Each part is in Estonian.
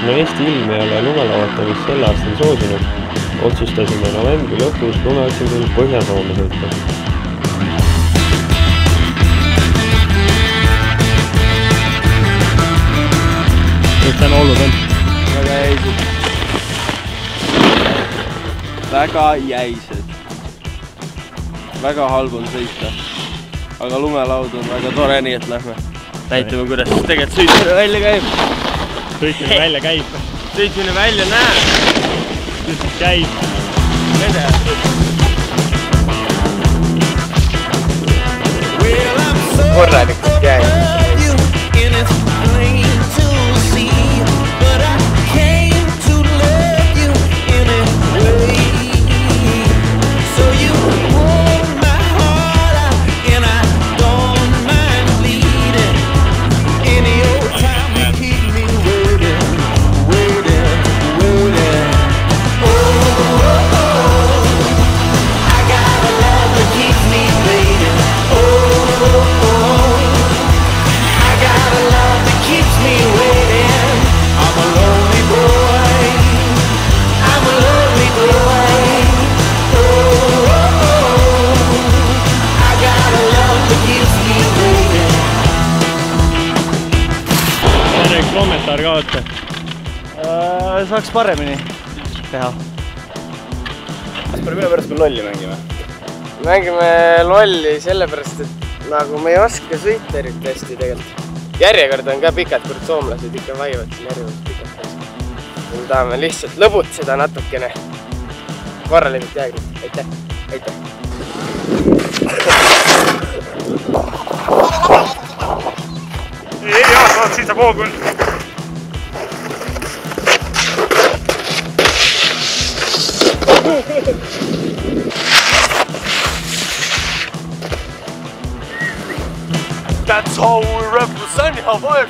kuna Eesti ilm ei ole lumelauatamist sel aastal soosinud, otsustasime novembri lõpus lumeotsingul Põhja-Soome sõita. Mis täna olnud on? Väga jäised. Väga jäised. Väga halb on sõita. Aga lumelaud on väga tore, nii et lähme näitame, kuidas tegelikult sõitmine välja käib. Sõitmine välja käib. Sõitmine välja näeb. Sõitmine käib. Vede. Korralikult käib. Kommentaar ka võtta. Saaks paremini teha. Kas pole mille pärast me lolli mängime? Mängime lolli sellepärast, et nagu me ei oska sõita eriti hästi tegelikult. Järjekord on ka pikad, kui soomlased ikka vaivad siin järjekord pikad. Me tahame lihtsalt lõbutseda natukene. Korralikult jäägrid. Aitäh! Aitäh! Jaa, saad siit saab hoog küll. That's how we represent how much.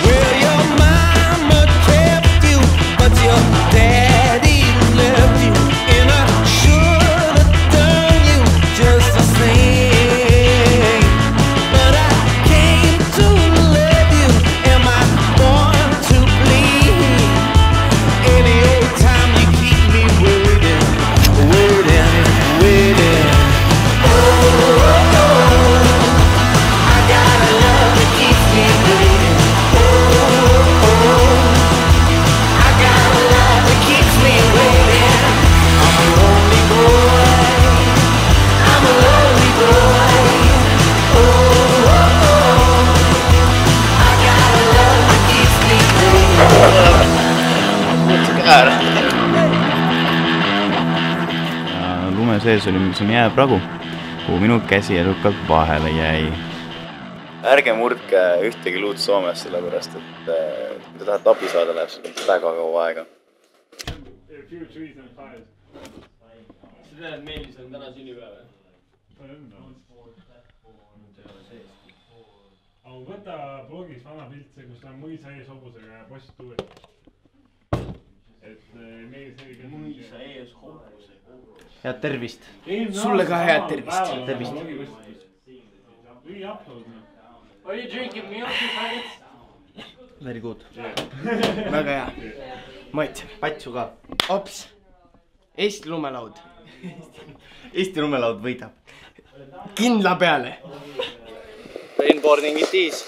Well, your mama kept you, but your daddy left you. And I should have done you just the same. But I came to love you. Am I born to bleed? Any old time you keep me waiting, waiting, waiting. Lume sees oli siin jääpragu, kuhu minu käsi edukalt vahele jäi. Ärge murdke ühtegi luud Soomes, sellepärast et kui te tahate abi saada, läheb seda väga kaua aega. Sa tead, et Meelis on täna sünnipäev? Aga võta blogis vana pilt see, kus on mõisa ees hobusega ja post tuuri. Mõisa ees hobusega. Head tervist. Sulle ka head tervist. Tervist. Are you drinking milk, you faggots? Very good. Väga hea. Mait. Patsu ka. Ops. Eesti lumelaud. Eesti lumelaud võidab. Kindla peale. Rainboarding it is.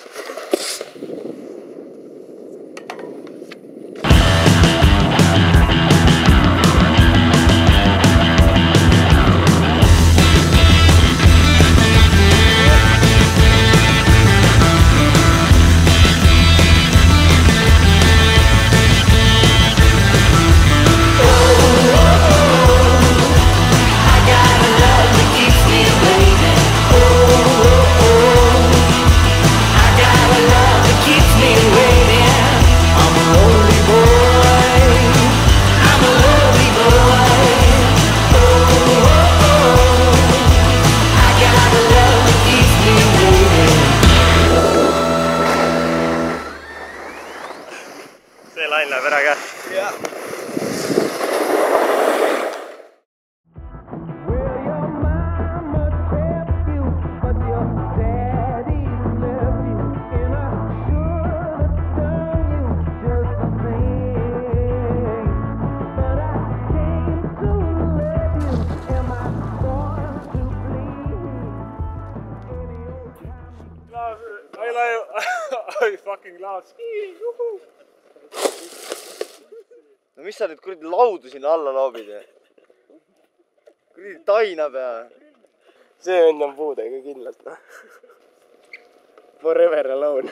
See lain läheb ära ka. Jah. fucking klaas. no mis sa nüüd kuradi laudu sinna alla loobid? Kuradi taina pea. see vend on puudega kindlalt. Forever alone.